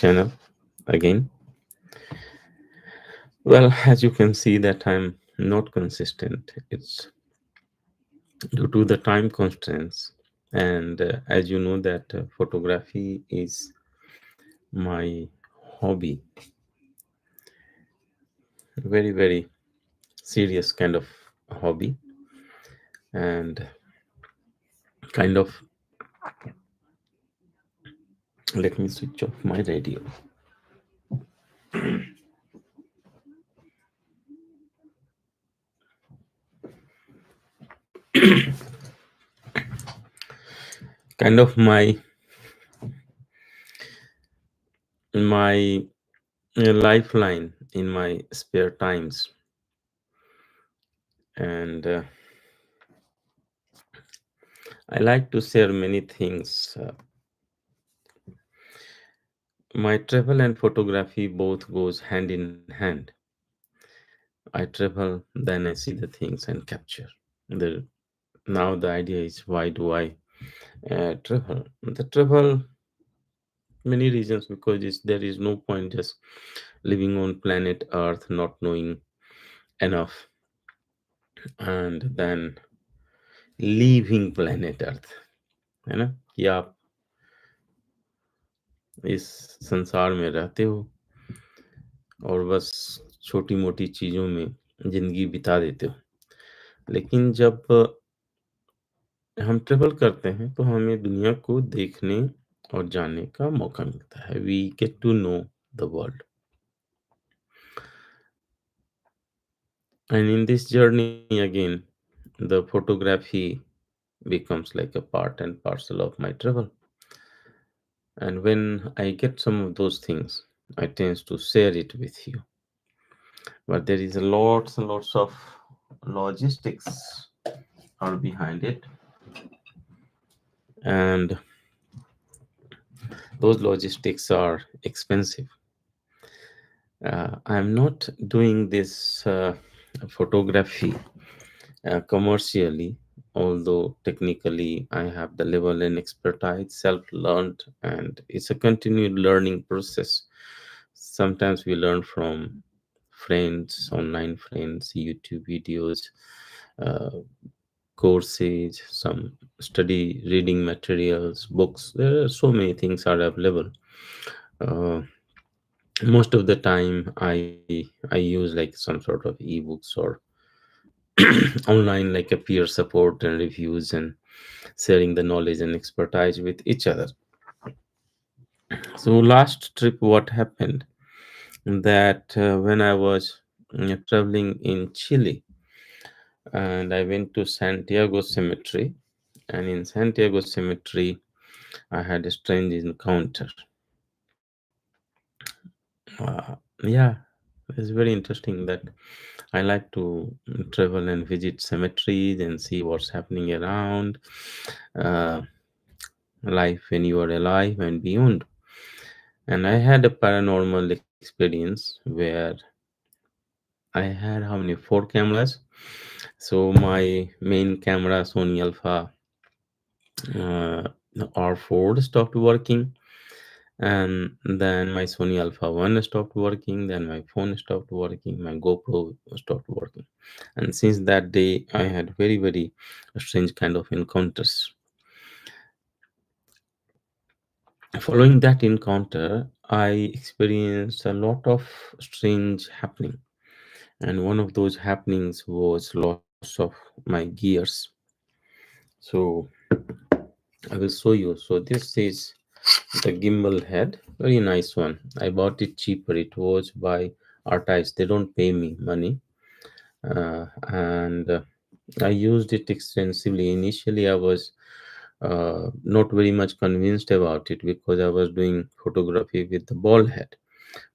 channel again. Well, as you can see that I'm not consistent. It's due to the time constraints, and as you know that photography is my hobby, very very serious kind of hobby, and kind of, let me switch off my radio. Kind of my lifeline in my spare times, and I like to share many things. My travel and photography both goes hand in hand. I travel, then I see the things and capture. The Now the idea is, why do I travel? The travel, many reasons, because there is no point just living on planet Earth not knowing enough, and then leaving planet Earth, है ना, कि आप इस संसार में रहते हो और बस छोटी मोटी चीजों में जिंदगी बिता देते हो। लेकिन जब हम ट्रेवल करते हैं तो हमें दुनिया को देखने और जानने का मौका मिलता है। We get to know the world, and in this journey again, the photography becomes like a part and parcel of my travel. And when I get some of those things, I tend to share it with you. But there is a lots and lots of logistics are behind it, and those logistics are expensive. I'm not doing this photography commercially, although technically I have the level and expertise, self-learned, and it's a continued learning process. Sometimes we learn from friends, online friends, YouTube videos, uh, courses, some study reading materials, books. There are so many things are available. Uh, Most of the time, I use like some sort of ebooks or online, like a peer support and reviews, and sharing the knowledge and expertise with each other. So last trip, what happened that when I was traveling in Chile, and I went to Santiago Cemetery, and in Santiago Cemetery, I had a strange encounter. Yeah, it's very interesting that I like to travel and visit cemeteries and see what's happening around uh, life when you are alive and beyond. And I had a paranormal experience where I had how many, four cameras. So my main camera, Sony Alpha uh, R4, stopped working, and then my Sony Alpha 1 stopped working, then my phone stopped working, my GoPro stopped working. And since that day, I had very very strange kind of encounters. Following that encounter, I experienced a lot of strange happening, and one of those happenings was loss of my gears. So I will show you. So this is the gimbal head, very nice one. I bought it cheaper. It was by Artists. They don't pay me money, and I used it extensively. Initially, I was not very much convinced about it because I was doing photography with the ball head.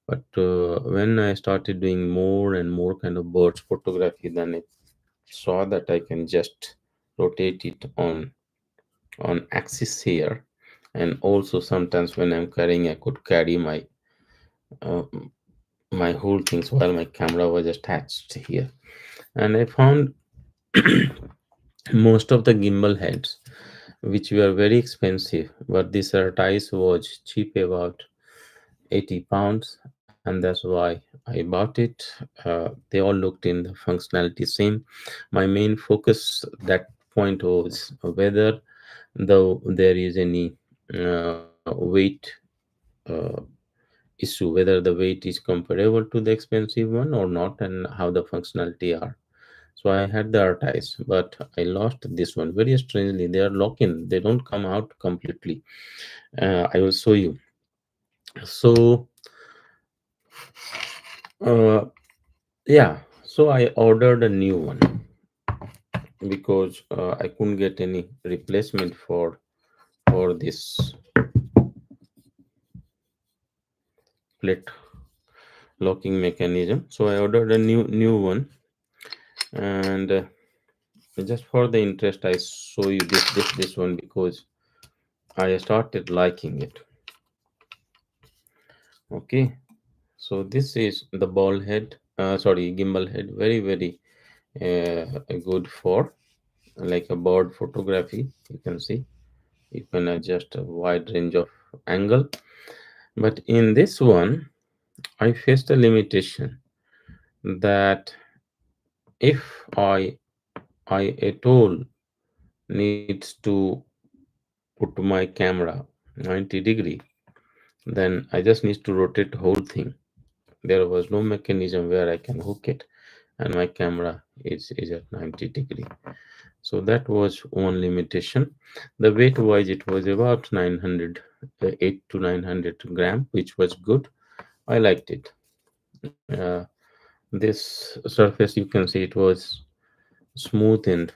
But when I started doing more and more kind of birds photography, then I saw that I can just rotate it on axis here, and also sometimes when I'm carrying, I could carry uh, my whole things while my camera was attached here. And I found most of the gimbal heads, which were very expensive, but this Artice was cheap, about £80, and that's why I bought it. They all looked in the functionality same. My main focus that point was whether though there is any weight uh, issue, whether the weight is comparable to the expensive one or not, and how the functionality are. So I had the archives, but I lost this one very strangely. They are lock in, they don't come out completely. I will show you. So uh, yeah, so I ordered a new one because I couldn't get any replacement for this plate locking mechanism. So I ordered a new one, and just for the interest, I show you this one because I started liking it. Okay, so this is the ball head. Sorry, gimbal head. Very good for like a bird photography. You can see you can adjust a wide range of angle. But in this one, I faced a limitation that if I at all needs to put my camera 90 degree, then I just need to rotate the whole thing. There was no mechanism where I can hook it and my camera is at 90 degree. So that was one limitation. The weight wise, it was about 900, 8 to 900 gram, which was good. I liked it. This surface, you can see it was smooth and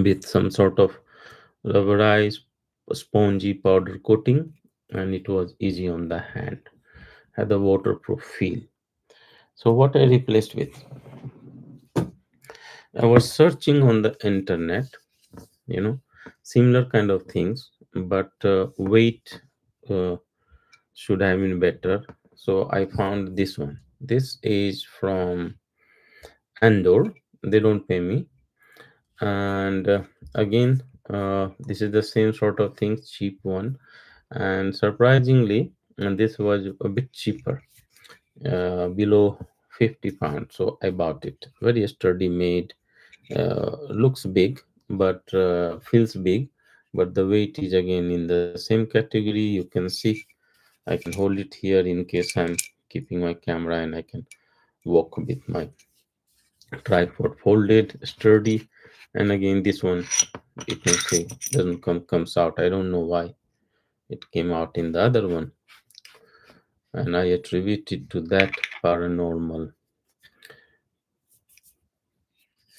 with some sort of rubberized spongy powder coating, and it was easy on the hand, had a waterproof feel. So what I replaced with, I was searching on the internet, you know, similar kind of things, but weight uh, should have been better. So I found this one. This is from Andor. They don't pay me, and again, this is the same sort of thing, cheap one, and surprisingly, and this was a bit cheaper, below £50. So I bought it. Very sturdy made, looks big, but feels big, but the weight is again in the same category. You can see I can hold it here in case I'm keeping my camera, and I can walk with my tripod folded, sturdy. And again, this one you can see doesn't comes out. I don't know why it came out in the other one, and I attribute it to that paranormal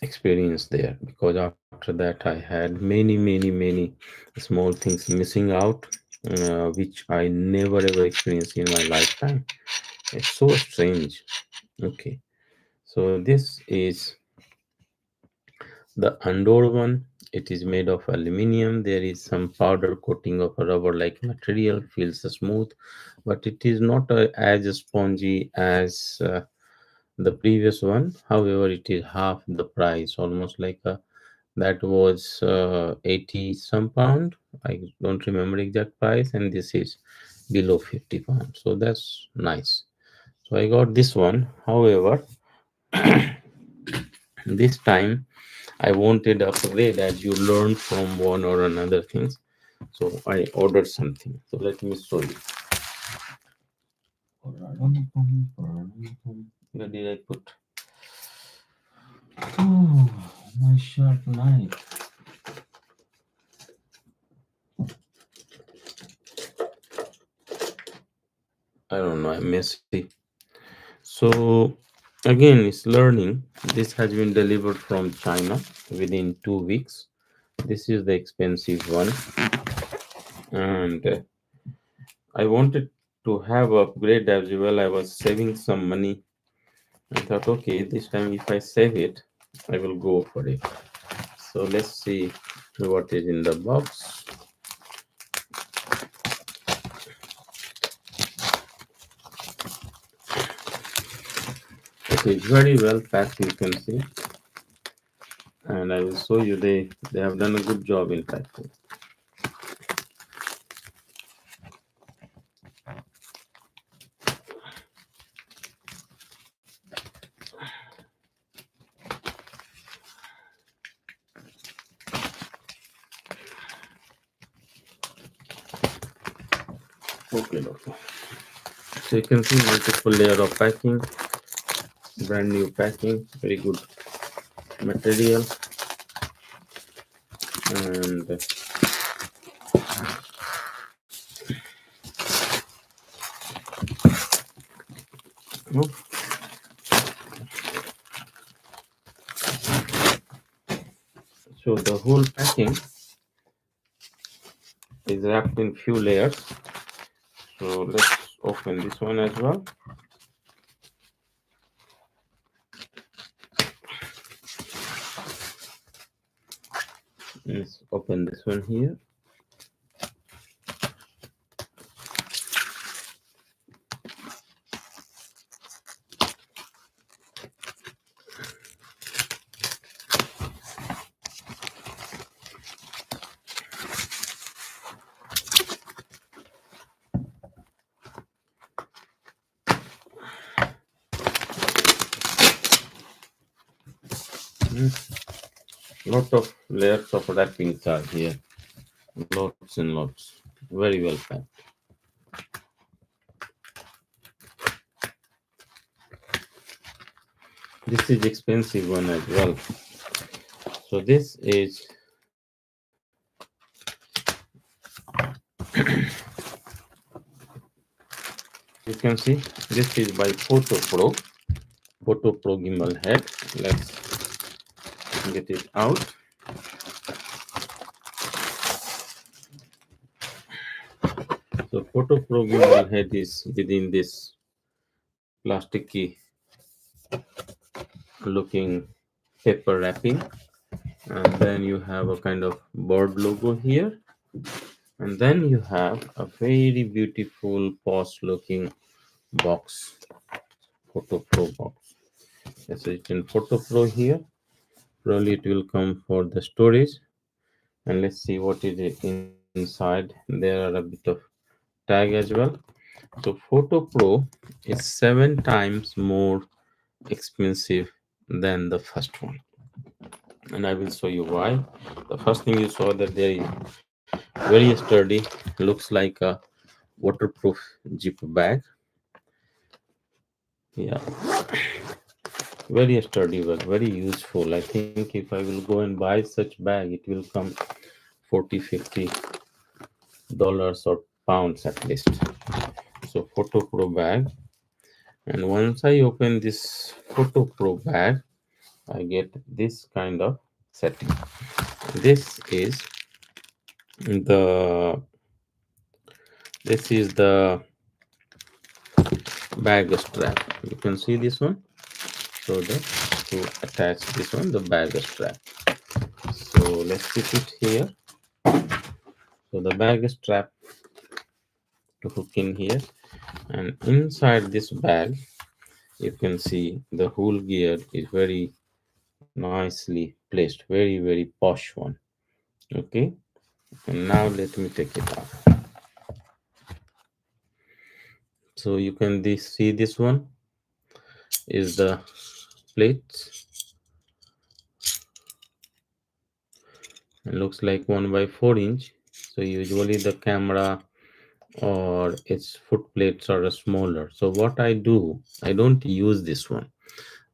experience there, because after that I had many small things missing out, which I never ever experienced in my lifetime. It's so strange. Okay, so this is the Andor one. It is made of aluminium. There is some powder coating of a rubber like material, feels smooth, but it is not as spongy as the previous one. However, it is half the price, almost like a, that was 80 some pound. I don't remember exact price, and this is below £50. So that's nice. So I got this one. However, this time I wanted upgrade as you learn from one or another things. So I ordered something. So let me show you. Where did I put? Oh, my sharp knife. I don't know. I'm messy. So again, it's learning. This has been delivered from China within 2 weeks. This is the expensive one, and I wanted to have upgrade as well. I was saving some money. I thought, okay, this time if I save it, I will go for it. So let's see what is in the box. Okay, very well packed, you can see, and I will show you. They have done a good job in packing. Okay, doctor. So you can see multiple layer of packing, brand new packing, very good material, and no, so the whole packing is wrapped in few layers. So let's open this one as well. Let's open this one here. Lot of layers of wrappings are here, lots and lots, very well packed. This is expensive one as well. So this is you can see this is by Photo Pro gimbal head. Let's get it out. So Photo Pro gimbal head is within this plasticky looking paper wrapping, and then you have a kind of bird logo here, and then you have a very beautiful post looking box, Photo Pro box. Yes, it's in Photo Pro here. Probably it will come for the storage, and let's see what is it inside. There are a bit of tag as well. So Photo Pro is 7 times more expensive than the first one, and I will show you why. The first thing you saw that there is very sturdy, looks like a waterproof zip bag. Yeah, very sturdy bag, very useful. I think if I will go and buy such bag, it will come 40-50 dollars or pounds at least. So Photo Pro bag, and once I open this Photo Pro bag, I get this kind of setting. This is the the bag strap. You can see this one. So to attach this one, the bag strap. So let's keep it here. So the bag strap to hook in here, and inside this bag, you can see the whole gear is very nicely placed, very posh one. Okay, and now let me take it off. So you can see this one is the plate. It looks like 1 by 4 inch. So usually the camera or its foot plates are smaller. So what I do, I don't use this one.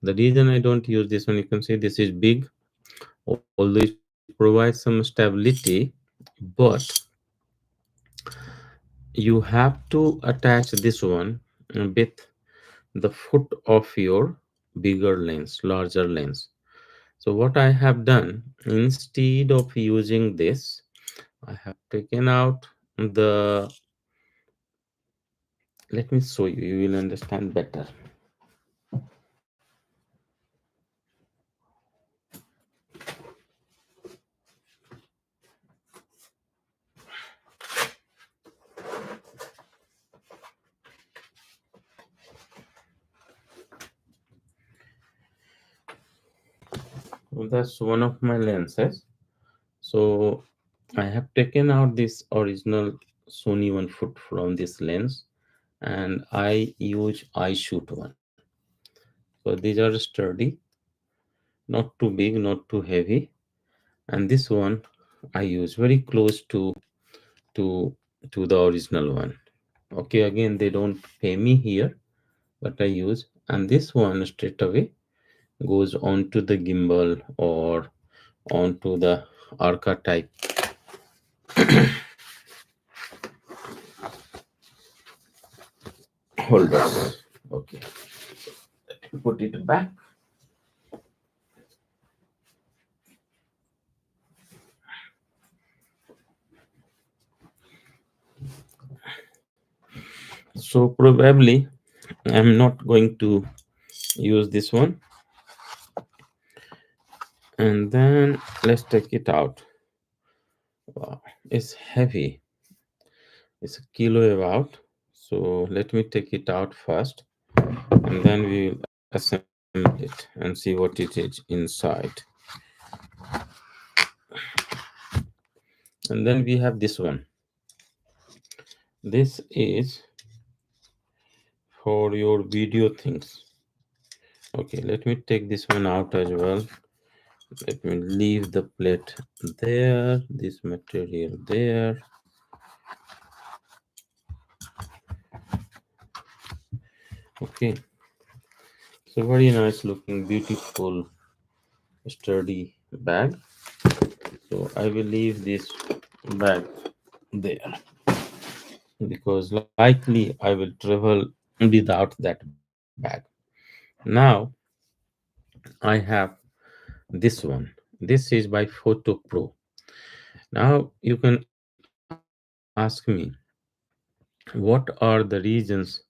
The reason I don't use this one, you can see this is big, although it provides some stability, but you have to attach this one with the foot of your bigger lens, larger lens. So what I have done, instead of using this, I have taken out the, let me show you, you will understand better. So that's one of my lenses. So I have taken out this original Sony 1 foot from this lens, and I use I shoot one. So these are sturdy, not too big, not too heavy, and this one I use very close to to the original one. Okay, again, they don't pay me here, but I use, and this one straight away goes onto the gimbal or onto the archetype holders. Okay, put it back. So probably I'm not going to use this one. And then let's take it out. Wow, it's heavy. It's a kilo about. So let me take it out first, and then we will assemble it and see what it is inside. And then we have this one. This is for your video things. Okay, let me take this one out as well. Let me leave the plate there, this material there. Okay, so very nice looking, beautiful, sturdy bag. So I will leave this bag there because likely I will travel without that bag. Now I have this one. This is by Photo Pro. Now you can ask me, what are the reasons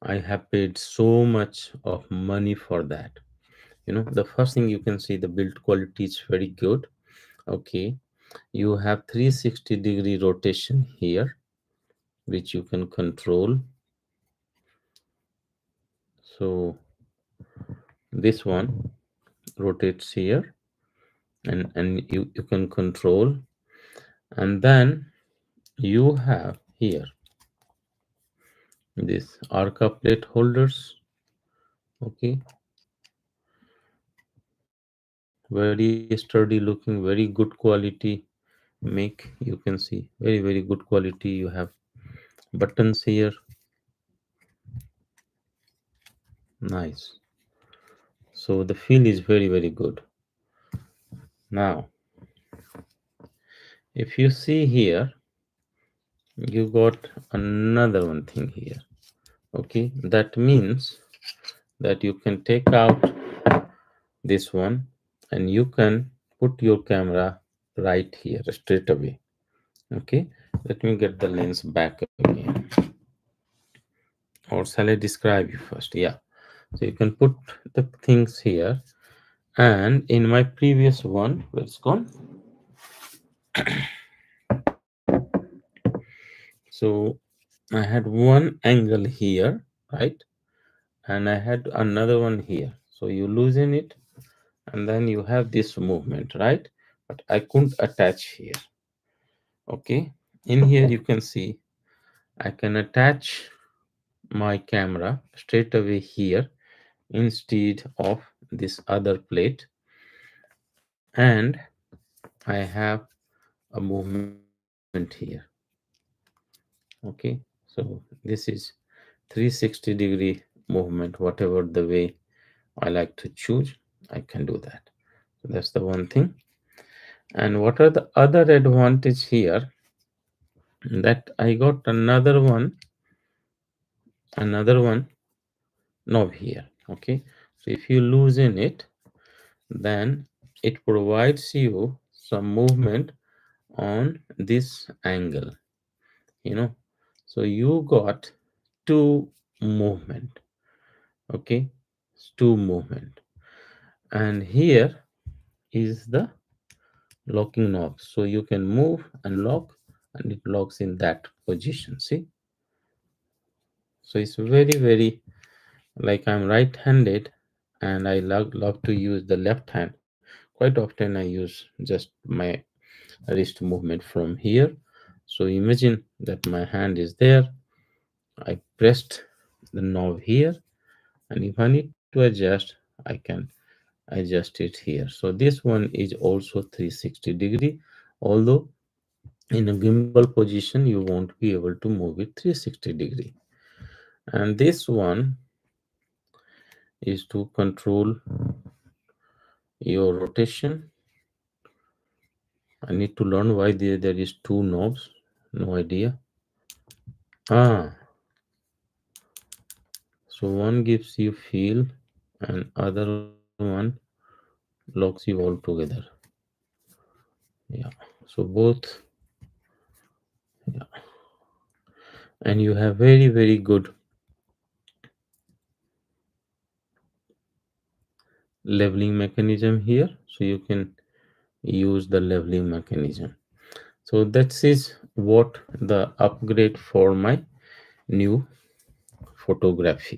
I have paid so much of money for that? The first thing you can see, the build quality is very good. Okay, you have 360-degree rotation here, which you can control. So this one rotates here, and you can control. And then you have here this arca plate holders. Okay, very sturdy looking, very good quality make. You can see very good quality. You have buttons here. Nice. So the feel is very good. Now if you see here, you got another one thing here. Okay, that means that you can take out this one and you can put your camera right here straight away. Okay, let me get the lens back again, or shall I describe you first? Yeah, so you can put the things here. And in my previous one, where it's gone, so I had one angle here, right, and I had another one here. So you loosen it, and then you have this movement, right? But I couldn't attach here. Okay, in here you can see I can attach my camera straight away here instead of this other plate, and I have a movement here. Okay, so this is 360-degree movement, whatever the way I like to choose, I can do that. So that's the one thing. And what are the other advantage here? That I got another one knob here. Okay, so if you loosen it, then it provides you some movement on this angle. you know so you got two movement. Okay, two movement. And here is the locking knob, so you can move and lock, and it locks in that position. See, so it's very like I'm right-handed, and I love to use the left hand. Quite often I use just my wrist movement from here. So imagine that my hand is there, I pressed the knob here, and if I need to adjust, I can adjust it here. So this one is also 360 degree, although In a gimbal position you won't be able to move it 360-degree. And this one is to control your rotation. I need to learn why there is two knobs. No idea. Ah, so one gives you feel and other one locks you all together. Yeah. So both, yeah. And you have very good leveling mechanism here. So you can use the leveling mechanism. So that is what the upgrade for my new photography.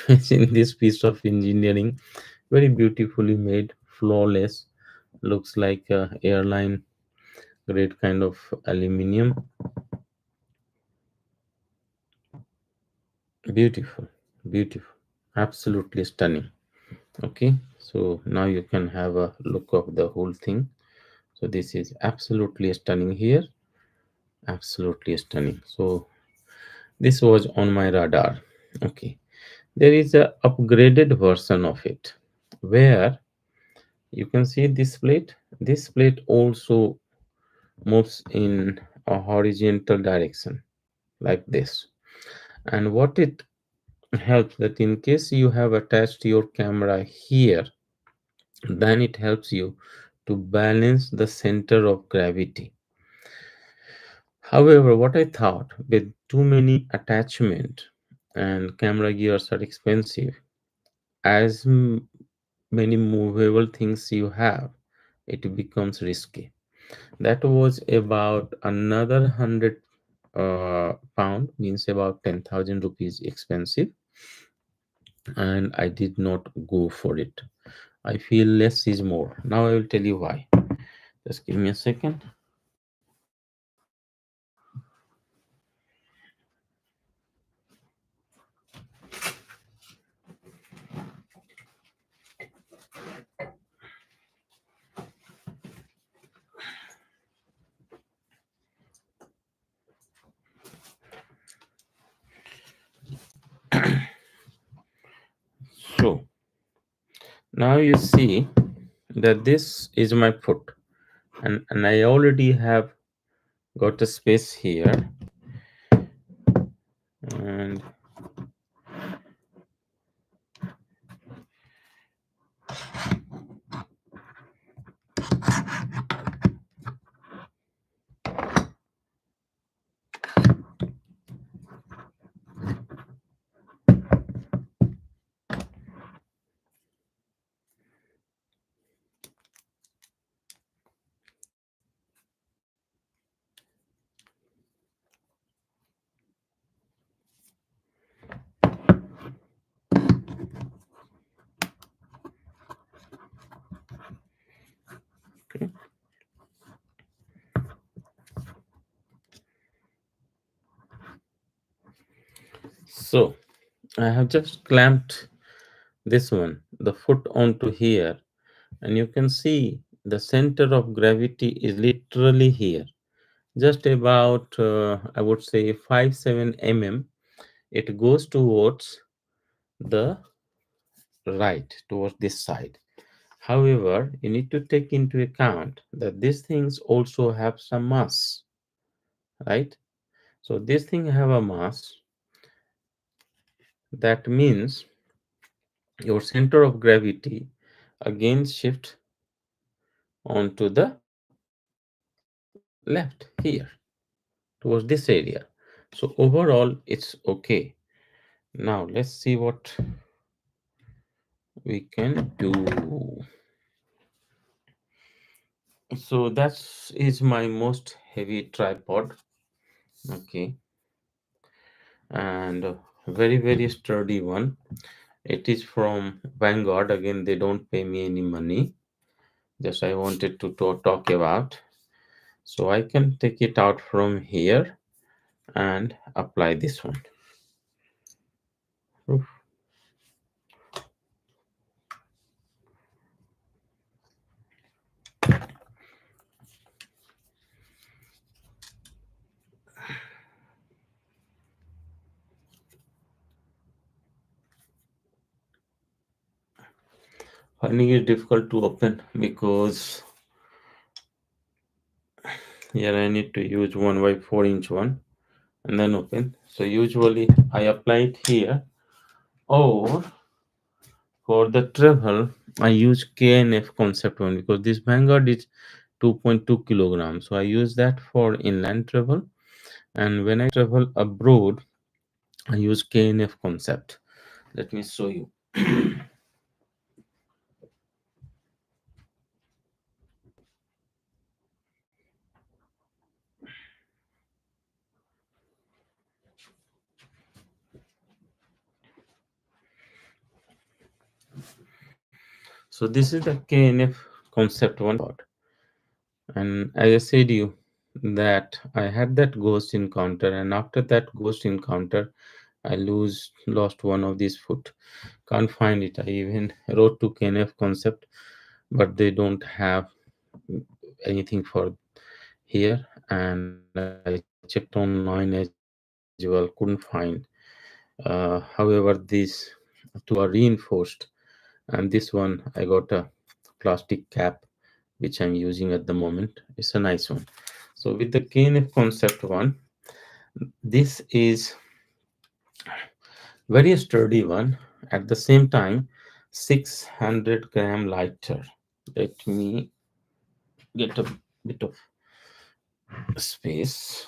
Imagine this piece of engineering, very beautifully made, flawless, looks like a airline grade kind of aluminium. Beautiful, beautiful, absolutely stunning. Okay, so now you can have a look of the whole thing. So this is absolutely stunning here, absolutely stunning. So this was on my radar. Okay, there is a upgraded version of it where you can see this plate. This plate also moves in a horizontal direction like this. And what it helps that in case you have attached your camera here, then it helps you to balance the center of gravity. However, what I thought, with too many attachment and camera gears are expensive, as many movable things you have, it becomes risky. That was about another 100 pound, means about 10,000 rupees expensive, and I did not go for it. I feel less is more. Now I will tell you why. Just give me a second. So now you see that this is my foot, and I already have got a space here, and okay. So I have just clamped this one, the foot, onto here, and you can see the center of gravity is literally here, just about I would say 5-7 mm. It goes towards the right, towards this side. However, you need to take into account that these things also have some mass, right? So this thing have a mass. That means your center of gravity again shift onto the left here, towards this area. So overall it's okay. Now let's see what we can do. So that is my most heavy tripod. Okay, and very sturdy one. It is from Vanguard. Again, they don't pay me any money. Just I wanted to talk about. So I can take it out from here and apply this one. Oof. finding it difficult to open because here I need to use 1 by 4 inch one and then open. So usually I apply it here, or for the travel I use KNF concept one because this Vanguard is 2.2 kilograms. So I use that for inland travel, and when I travel abroad I use KNF concept. Let me show you. So this is the KNF concept one part. And as I said you that I had that ghost encounter, and after that ghost encounter I lost one of these foot. Can't find it. I even wrote to KNF concept, but they don't have anything for here. And I checked online as well, couldn't find. However, these two are reinforced, and this one I got a plastic cap which I'm using at the moment. It's a nice one. So with the KNF concept one, this is very sturdy one. At the same time, 600-gram lighter. Let me get a bit of space.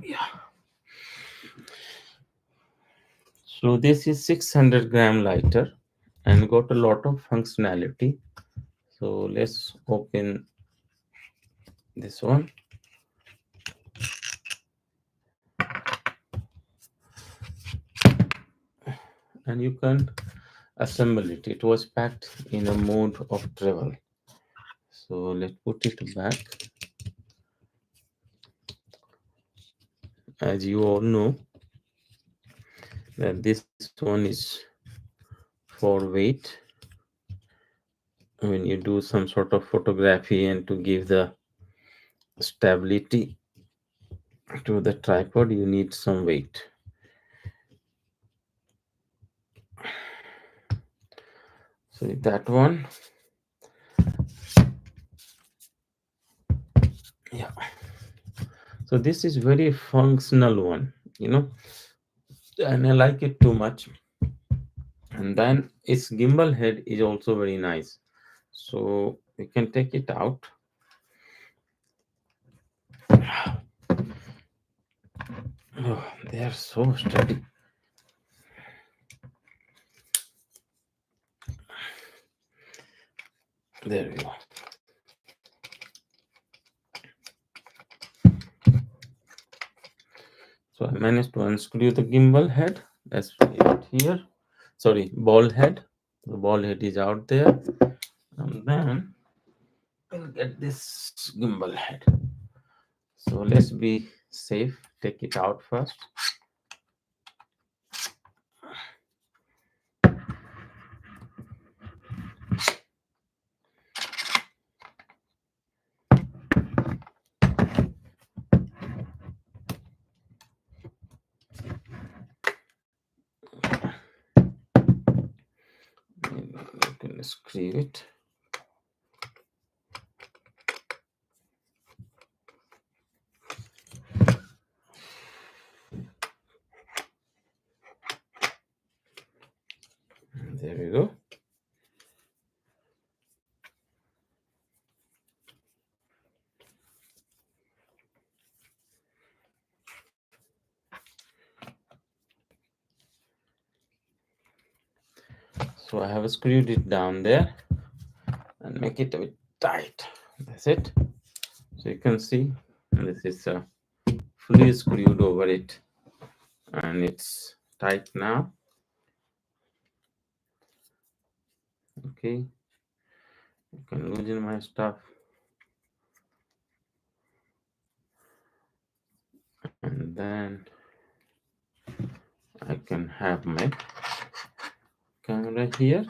Yeah. So this is 600-gram lighter and got a lot of functionality. So let's open this one. And you can assemble it. It was packed in a mode of travel. So let's put it back. As you all know that this one is for weight. When you do some sort of photography and to give the stability to the tripod, you need some weight. So that one, yeah. So this is very functional one, you know, and I like it too much. And then its gimbal head is also very nice. So you can take it out. Oh, they are so sturdy. There we go. So I managed to unscrew the gimbal head. Let's put it here. Sorry, ball head. The ball head is out there. And then we'll get this gimbal head. So let's be safe. Take it out first. You can screw it. There we go. So I have screwed it down there and make it a bit tight. That's it. So you can see this is fully screwed over it and it's tight now. Okay, you can loosen my stuff and then I can have my camera here.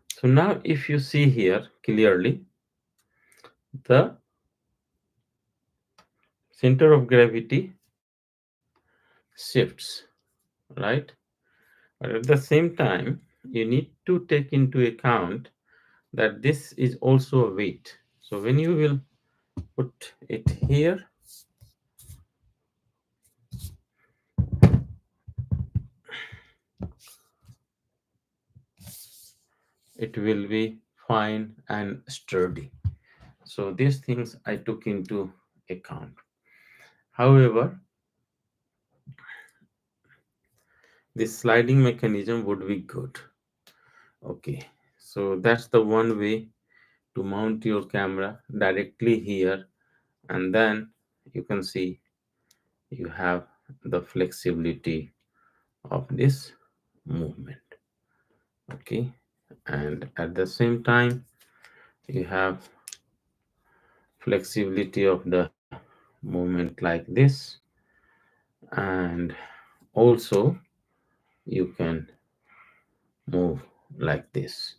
So now if you see here clearly, the center of gravity shifts, right? But at the same time, you need to take into account that this is also a weight. So when you will put it here, it will be fine and sturdy. So these things I took into account. However, this sliding mechanism would be good. Okay, so that's the one way to mount your camera directly here, and then you can see you have the flexibility of this movement. Okay, and at the same time you have flexibility of the movement like this, and also you can move like this.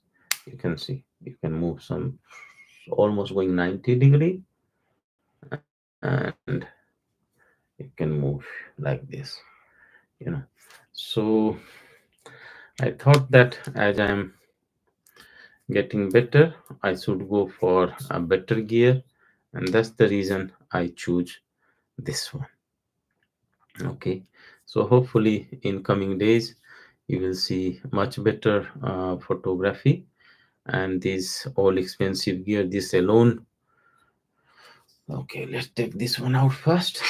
You can see you can move some almost going 90-degree, and you can move like this, you know. So I thought that as I am getting better, I should go for a better gear, and that's the reason I choose this one. Okay, so hopefully in coming days you will see much better photography, and this all expensive gear, this alone. Okay, let's take this one out first.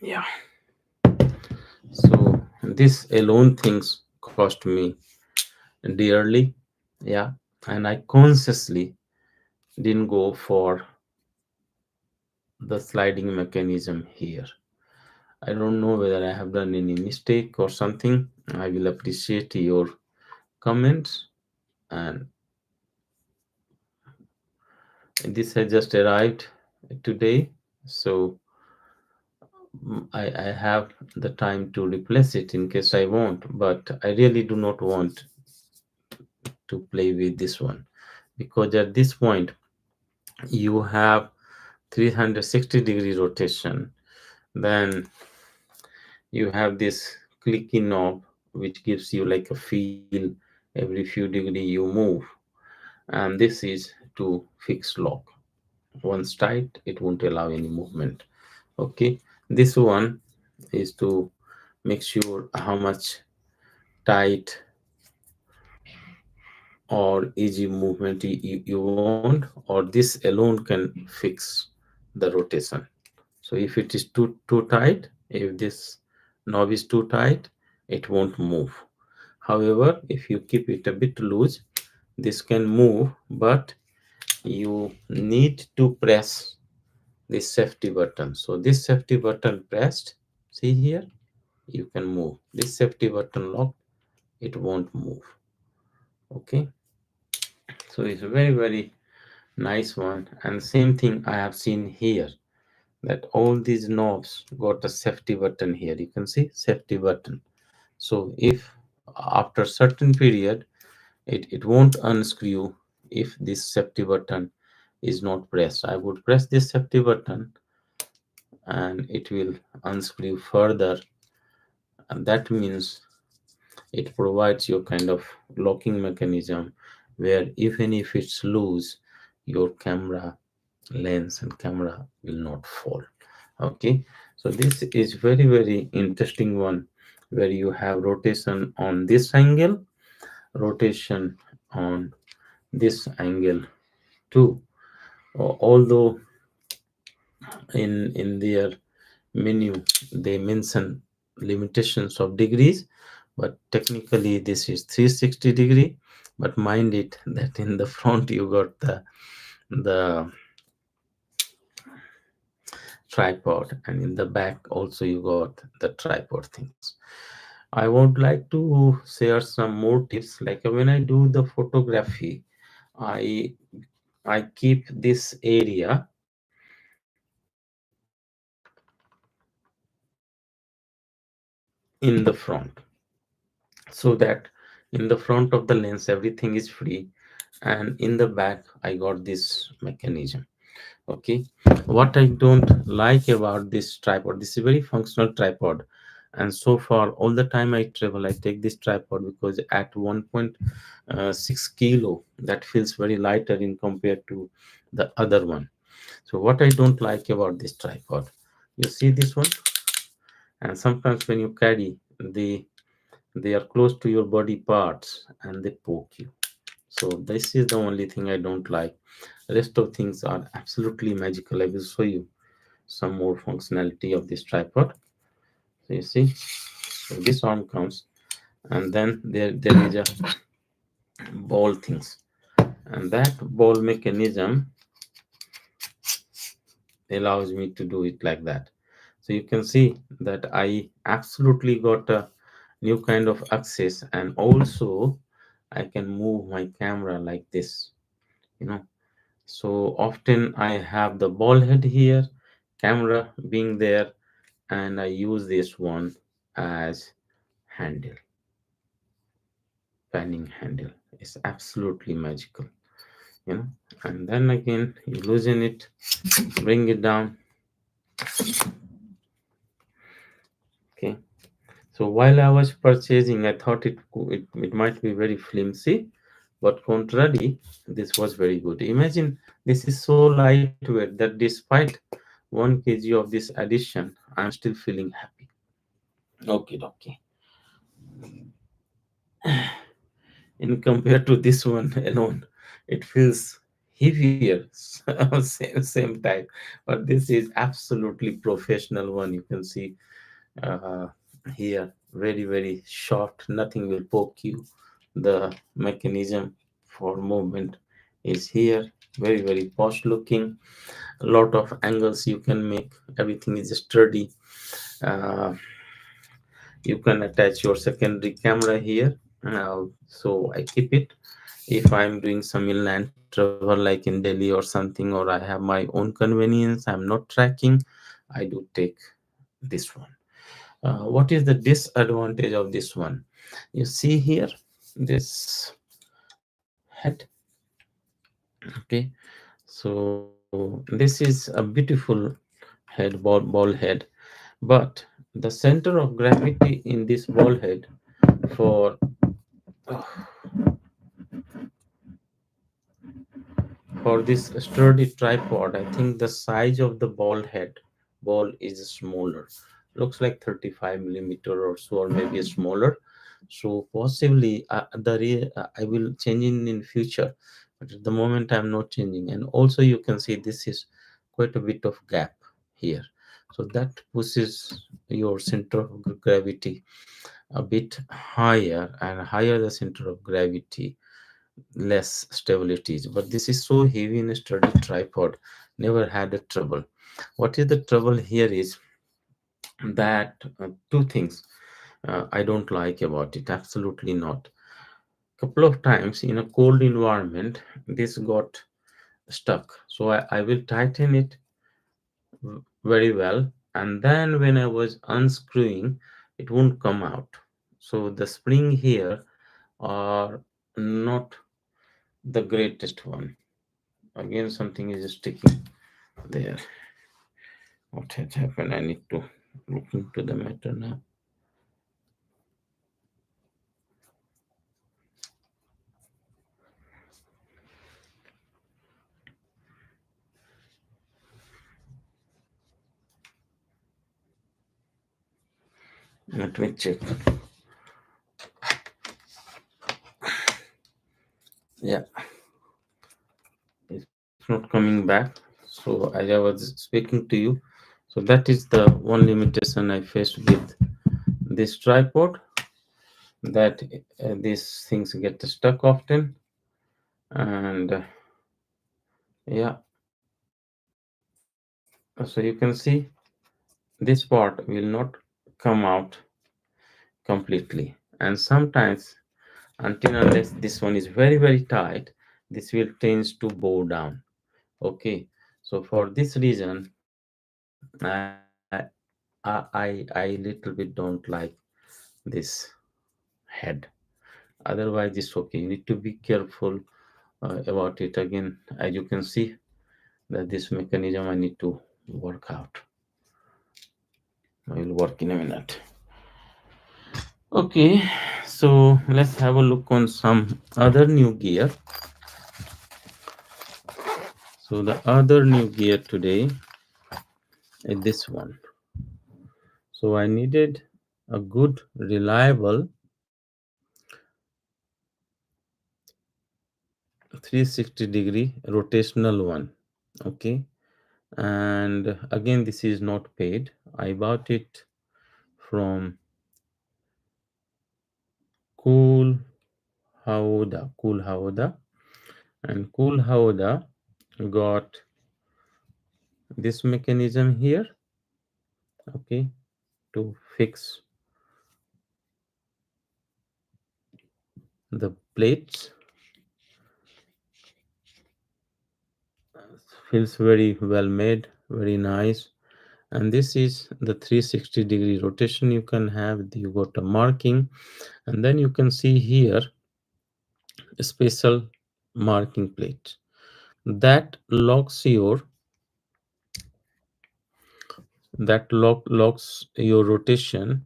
Yeah, so this alone things cost me dearly. Yeah, and I consciously didn't go for the sliding mechanism here. I don't know whether I have done any mistake or something. I will appreciate your comments. And this has just arrived today, so I have the time to replace it in case I want, but I really do not want to play with this one, because at this point you have 360-degree rotation, then you have this clicky knob which gives you like a feel every few degree you move, and this is to fix lock. Once tight, it won't allow any movement. Okay, this one is to make sure how much tight or easy movement you want, or this alone can fix the rotation. So if it is too tight, if this knob is too tight, it won't move. However, if you keep it a bit loose, this can move, but you need to press this safety button. So this safety button pressed, see here, you can move. This safety button locked, it won't move. Okay, so it's a very nice one. And same thing I have seen here, that all these knobs got a safety button here. You can see safety button. So if after certain period it won't unscrew if this safety button is not pressed. I would press this safety button and it will unscrew further, and that means it provides you kind of locking mechanism where even if it's loose, your camera lens and camera will not fall. Okay, so this is very interesting one, where you have rotation on this angle, rotation on this angle too. Although in their menu they mention limitations of degrees, but technically this is 360-degree. But mind it that in the front you got the tripod, and in the back also you got the tripod things. I would like to share some more tips. Like when I do the photography, i I keep this area in the front, so that in the front of the lens everything is free, and in the back I got this mechanism. Okay, what I don't like about this tripod, this is a very functional tripod, and so far all the time I travel I take this tripod because at 1.6 kilo that feels very lighter in compared to the other one. So what I don't like about this tripod, you see this one, and sometimes when you carry they are close to your body parts and they poke you. So this is the only thing I don't like. Rest of things are absolutely magical. I will show you some more functionality of this tripod. So you see, so this arm comes, and then there is a ball things, and that ball mechanism allows me to do it like that. So you can see that I absolutely got a new kind of access, and also I can move my camera like this, you know. So often I have the ball head here, camera being there, and I use this one as handle, panning handle. It's absolutely magical, you know. And then again, you loosen it, bring it down. Okay. So while I was purchasing, I thought it might be very flimsy, but contrary, this was very good. Imagine this is so lightweight that despite 1 kg of this addition, I'm still feeling happy. Okay, okay. In compared to this one alone, it feels heavier same time. But this is absolutely professional one. You can see uh, here, very soft, nothing will poke you. The mechanism for movement is here, very posh looking. A lot of angles you can make, everything is sturdy. uh, you can attach your secondary camera here. So I keep it if I'm doing some inland travel like in Delhi or something, or I have my own convenience, I'm not tracking, I do take this one. What is the disadvantage of this one? You see here this head. Okay, so this is a beautiful head, ball head, but the center of gravity in this ball head for For this sturdy tripod, I think the size of the ball is smaller. Looks like 35 millimeter or so, or maybe smaller. So possibly I will change in future, but at the moment I'm not changing. And also you can see this is quite a bit of gap here. So that pushes your center of gravity a bit higher, and higher the center of gravity, less stabilities. But this is so heavy in a sturdy tripod, never had a trouble. What is the trouble here is that two things I don't like about it, absolutely not. Couple of times in a cold environment this got stuck, so I will tighten it very well, and then when I was unscrewing it won't come out. So the spring here are not the greatest one. Again something is sticking there. What has happened? I need to look into the matter now. Let me check. Yeah, it's not coming back. So as I was speaking to you, so that is the one limitation I faced with this tripod, that these things get stuck often. And yeah, so you can see this part will not come out completely, and sometimes until unless this one is very tight, this will tends to bow down. Okay, so for this reason I little bit don't like this head. Otherwise it's okay. You need to be careful about it. Again, as you can see, that this mechanism I need to work out. I will work in a minute. Okay, so let's have a look on some other new gear. So the other new gear today is this one. So I needed a good, reliable 360-degree rotational one. Okay, and again, this is not paid. I bought it from Cool Cool Hauda, and Cool Hauda got this mechanism here. Okay, to fix the plates. Feels very well made, very nice. And this is the 360-degree rotation you can have. You got a marking, and then you can see here a special marking plate that locks your rotation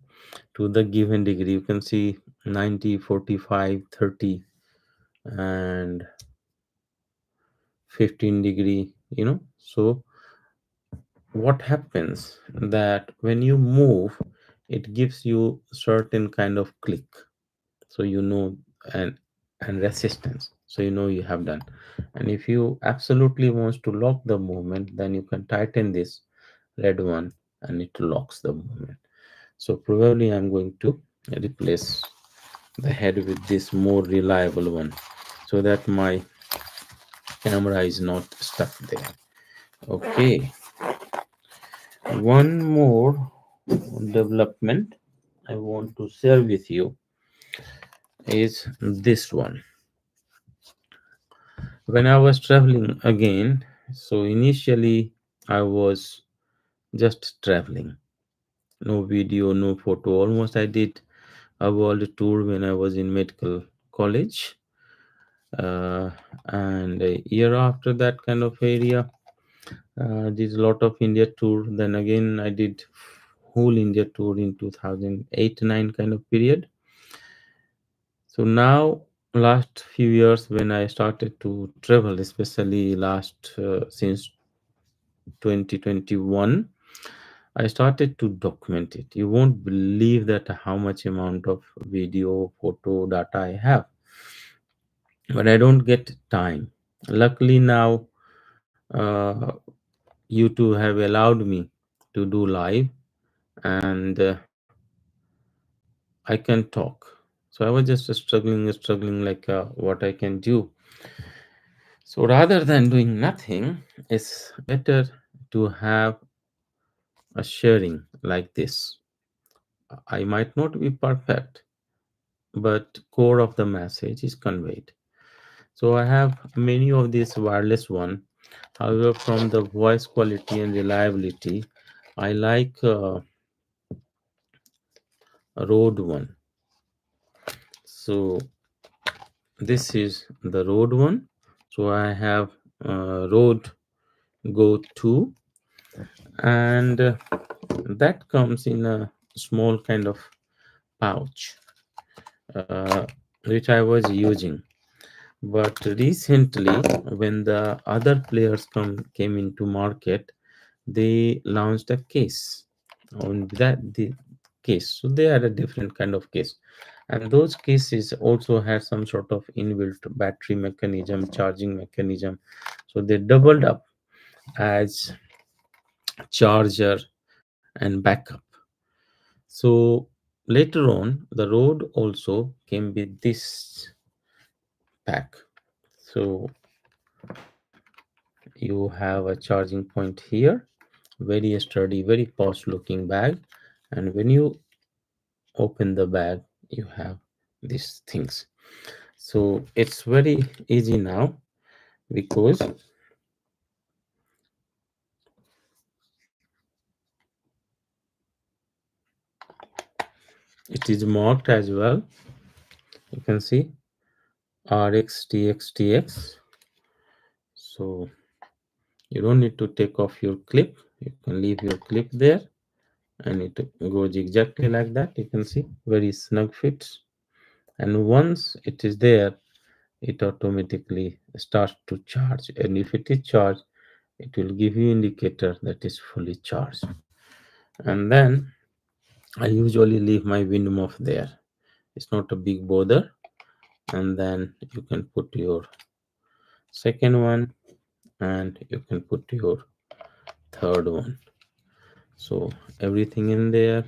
to the given degree. You can see 90, 45, 30, and 15 degree, so what happens that when you move, it gives you certain kind of click, so and resistance, so you have done. And if you absolutely wants to lock the movement, then you can tighten this red one, and it locks the movement. So probably I'm going to replace the head with this more reliable one, so that my camera is not stuck there. Okay, one more development I want to share with you is this one. When I was traveling again, so initially I was just traveling, no video, no photo. Almost I did a world tour when I was in medical college, uh, and a year after that kind of area, did a lot of India tour. Then again, I did whole India tour in 2008-9 kind of period. So now, last few years, when I started to travel, especially last since 2021, I started to document it. You won't believe that how much amount of video, photo, data I have, but I don't get time. Luckily now, YouTube have allowed me to do live, and I can talk. So I was just struggling like what I can do. So rather than doing nothing, it's better to have a sharing like this. I might not be perfect, but core of the message is conveyed. So I have many of these wireless one. However, from the voice quality and reliability, I like a Rode one. So this is the Rode one. So I have Rode Go 2, and that comes in a small kind of pouch, uh, which I was using. But recently, when the other players came into market, they launched a case on that the case. So they had a different kind of case, and those cases also had some sort of inbuilt battery mechanism, charging mechanism. So they doubled up as charger and backup. So later on, the Rode also came with this pack. So you have a charging point here, very sturdy, very posh looking bag, and when you open the bag, you have these things. So it's very easy now, because it is marked as well. You can see RX TX TX. So You don't need to take off your clip. You can leave your clip there, and it goes exactly like that. You can see very snug fits. And once it is there, it automatically starts to charge. And if it is charged, it will give you indicator that is fully charged. And then I usually leave my Winmuff there. It's not a big bother. And then you can put your second one, and you can put your third one. So everything in there,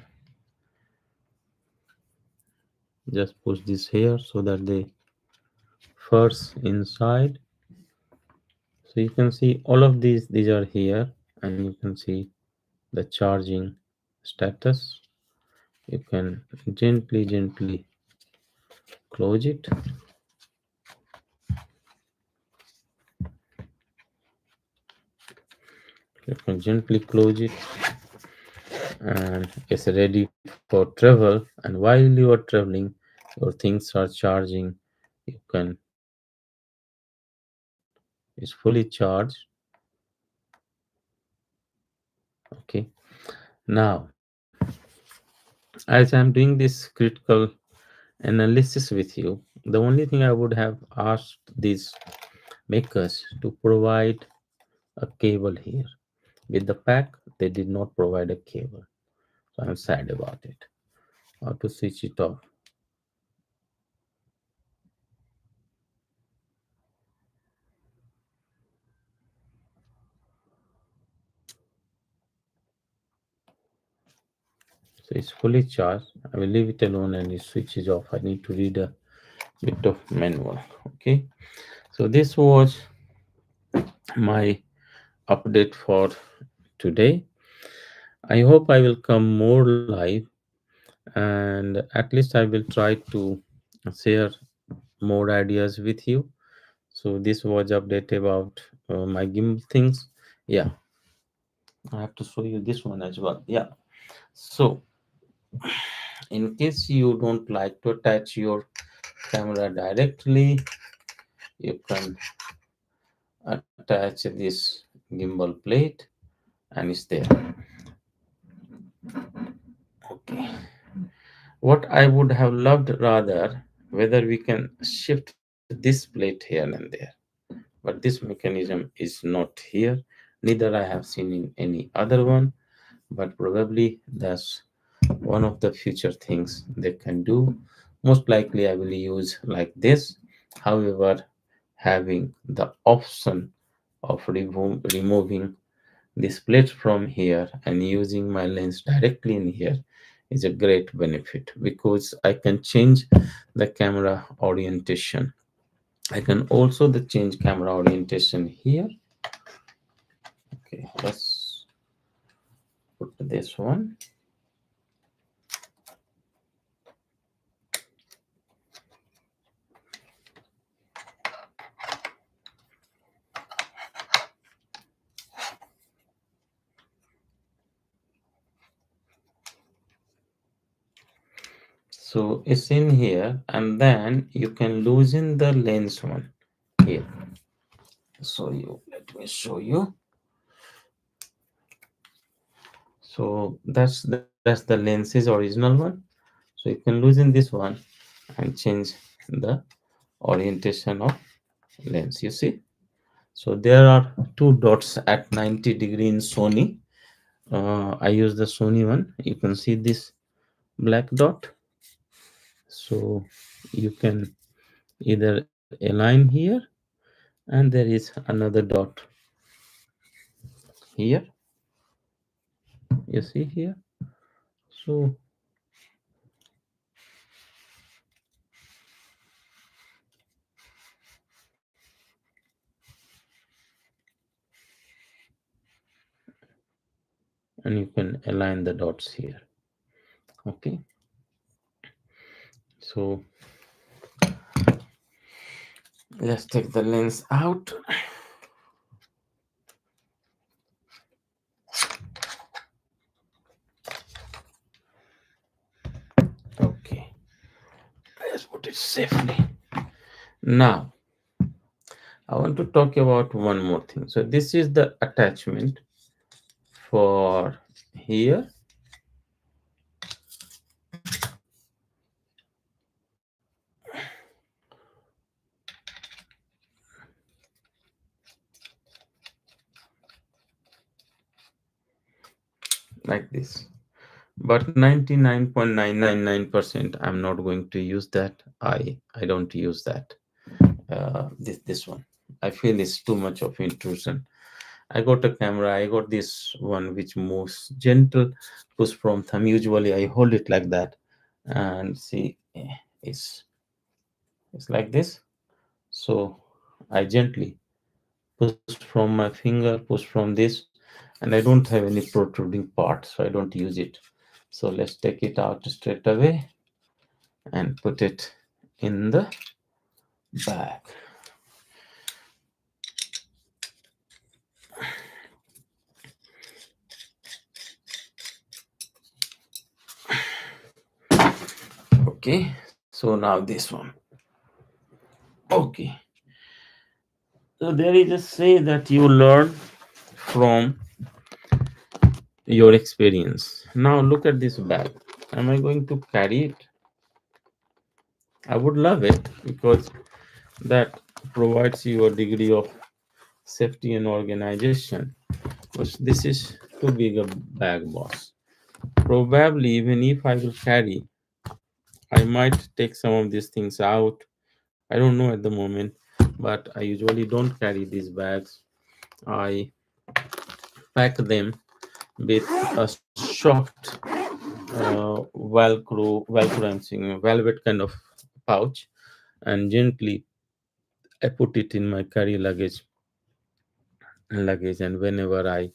just push this here so that they first inside. So you can see all of these are here, and you can see the charging status. You can gently close it. You can gently close it, and it's ready for travel. And while you are traveling, your things are charging. You can, it's fully charged. Okay, now as I'm doing this critical analysis with you, the only thing I would have asked these makers to provide a cable here. With the pack, they did not provide a cable, so I'm sad about it. How to switch it off? So it's fully charged. I will leave it alone and it switches off. I need to read a bit of manual. Okay, so this was my update for today. I hope I will come more live, and at least I will try to share more ideas with you. So this was update about my gimbal things. Yeah, I have to show you this one as well. Yeah, so in case you don't like to attach your camera directly, you can attach this gimbal plate, and it's there. Okay, what I would have loved rather, whether we can shift this plate here and there, but this mechanism is not here, neither I have seen in any other one, but probably that's one of the future things they can do. Most likely I will use like this. However, having the option of removing this plate from here and using my lens directly in here is a great benefit, because I can change the camera orientation. I can also the change camera orientation here. Okay, let's put this one. So it's in here, and then you can loosen the lens one here. So you, let me show you. So that's the lens's original one. So you can loosen this one and change the orientation of lens. You see. So there are two dots at 90-degree in Sony. I use the Sony one. You can see this black dot. So you can either align here, and there is another dot here. You see here. So and you can align the dots here. Okay. So let's take the lens out. Okay, let's put it safely. Now I want to talk about one more thing. So this is the attachment for here. Like this. But 99.999% I'm not going to use that. I don't use that. This one. I feel it's too much of intrusion. I got a camera. I got this one which moves gentle push from thumb. Usually I hold it like that, and see, it's like this. So I gently push from my finger, push from this, and I don't have any protruding part, so I don't use it. So let's take it out straight away and put it in the bag. Okay, so now this one. Okay, so there is a say that you learn from your experience. Now look at this bag. Am I going to carry it? I would love it because that provides you a degree of safety and organization. But this is too big a bag, boss. Probably, even if I will carry, I might take some of these things out. I don't know at the moment, but I usually don't carry these bags. I pack them with a soft velcro, I'm saying velvet kind of pouch, and gently I put it in my carry luggage, and whenever I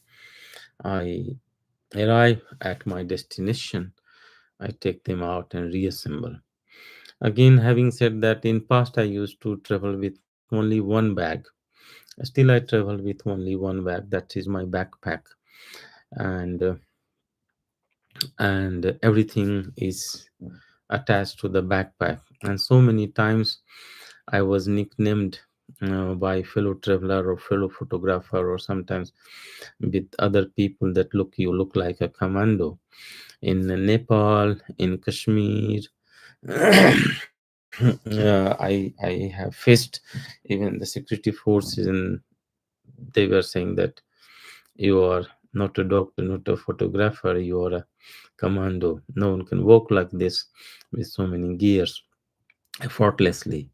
arrive at my destination, I take them out and reassemble. Again, having said that, in past I used to travel with only one bag. Still, I travel with only one bag. That is my backpack, and everything is attached to the backpack. And so many times I was nicknamed by fellow traveler or fellow photographer, or sometimes with other people, that look, you look like a commando. In Nepal, in Kashmir, I have faced even the security forces, and they were saying that you are not a doctor, not a photographer, you are a commando. No one can walk like this with so many gears effortlessly.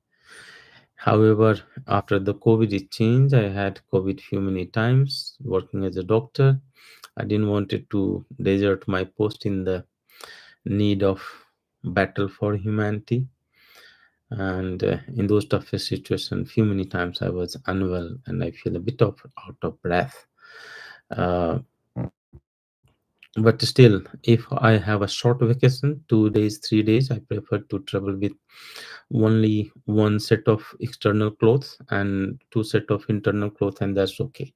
However, after the COVID change, I had COVID few many times working as a doctor. I didn't want it to desert my post in the need of battle for humanity. And in those toughest situations, few many times I was unwell and I feel a bit of out of breath. Uh, but still, if I have a short vacation, 2 days, 3 days, I prefer to travel with only one set of external clothes and two set of internal clothes, and that's okay.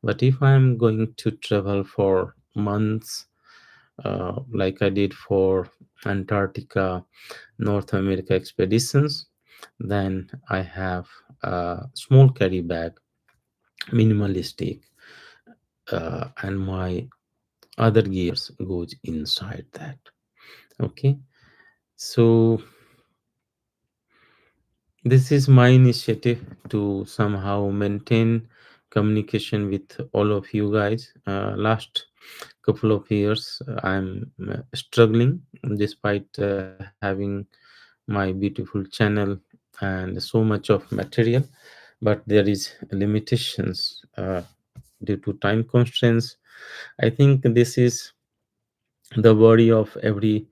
But if I'm going to travel for months, like I did for Antarctica, North America expeditions, then I have a small carry bag, minimalistic, and my other gears goes inside that. Okay, so this is my initiative to somehow maintain communication with all of you guys. Last couple of years, I'm struggling despite having my beautiful channel and so much of material, but there is limitations due to time constraints. I think this is the worry of every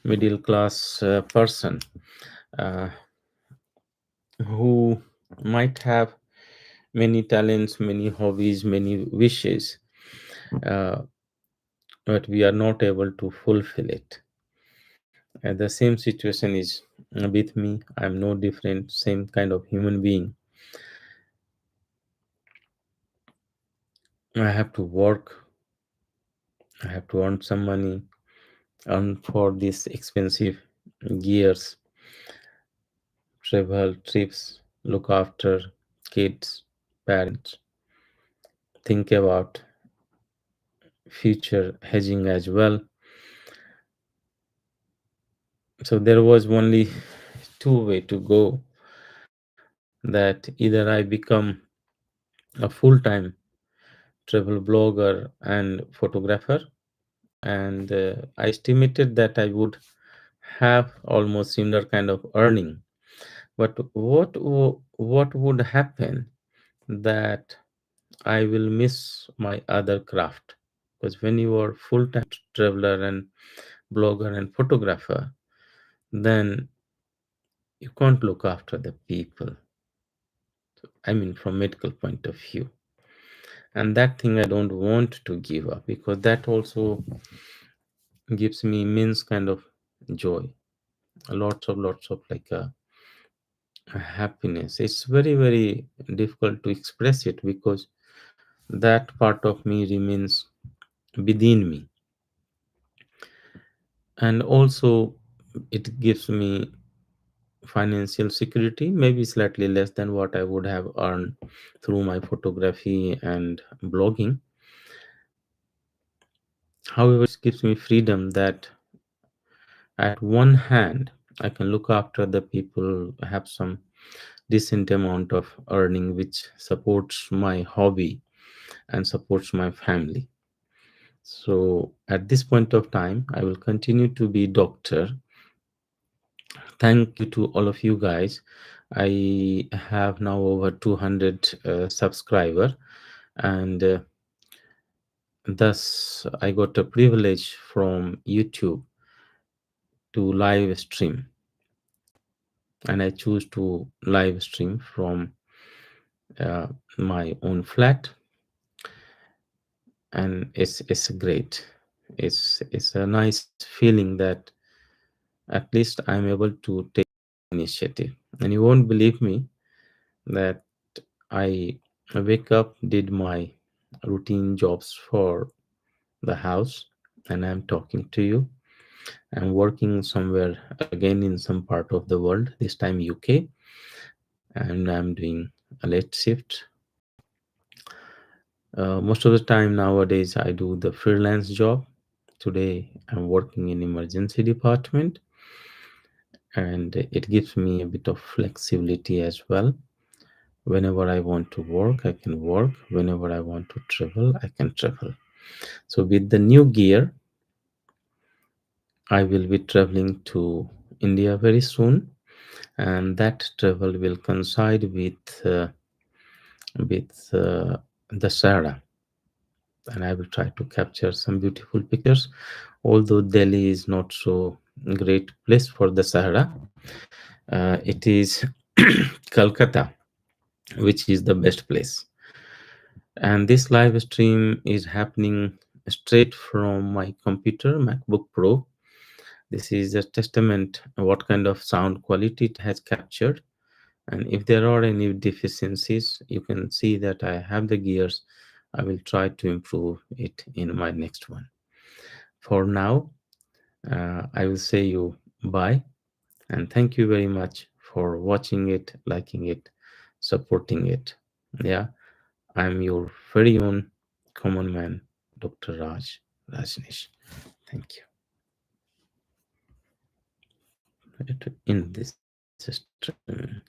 middle class person uh, who might have many talents, many hobbies, many wishes, uh, but we are not able to fulfill it. And the same situation is with me. I'm no different, same kind of human being. I have to work, I have to earn some money, earn for these expensive gears, travel, trips, look after kids. parents think about future hedging as well. So there was only two way to go, that either I become a full-time travel blogger and photographer, and I estimated that I would have almost similar kind of earning. But what would happen, that I will miss my other craft, because when you are full-time traveler and blogger and photographer, then you can't look after the people. I mean, from medical point of view, and that thing I don't want to give up, because that also gives me immense kind of joy, lots of like happiness. It's very difficult to express it, because that part of me remains within me. And also it gives me financial security, maybe slightly less than what I would have earned through my photography and blogging. However, it gives me freedom, that at one hand I can look after the people, have some decent amount of earning which supports my hobby and supports my family. So at this point of time I will continue to be doctor. Thank you to all of you guys. I have now over 200 subscriber, and thus I got a privilege from YouTube to live stream, and I choose to live stream from uh, my own flat, and it's great. It's a nice feeling that at least I'm able to take initiative. And you won't believe me that I wake up, did my routine jobs for the house, and I'm talking to you. I'm working somewhere again in some part of the world, this time UK, and I'm doing a late shift. Most of the time nowadays, I do the freelance job. Today, I'm working in emergency department, and it gives me a bit of flexibility as well. Whenever I want to work, I can work. Whenever I want to travel, I can travel. So with the new gear, I will be traveling to India very soon, and that travel will coincide with the Sahara, and I will try to capture some beautiful pictures. Although Delhi is not so great place for the Sahara, it is Calcutta, which is the best place. And this live stream is happening straight from my computer, MacBook Pro. This is a testament what kind of sound quality it has captured. And if there are any deficiencies, you can see that I have the gears. I will try to improve it in my next one. For now, I will say you bye, and thank you very much for watching it, liking it, supporting it. Yeah, I'm your very own common man, Dr. Rajneesh. Thank you. In this stream.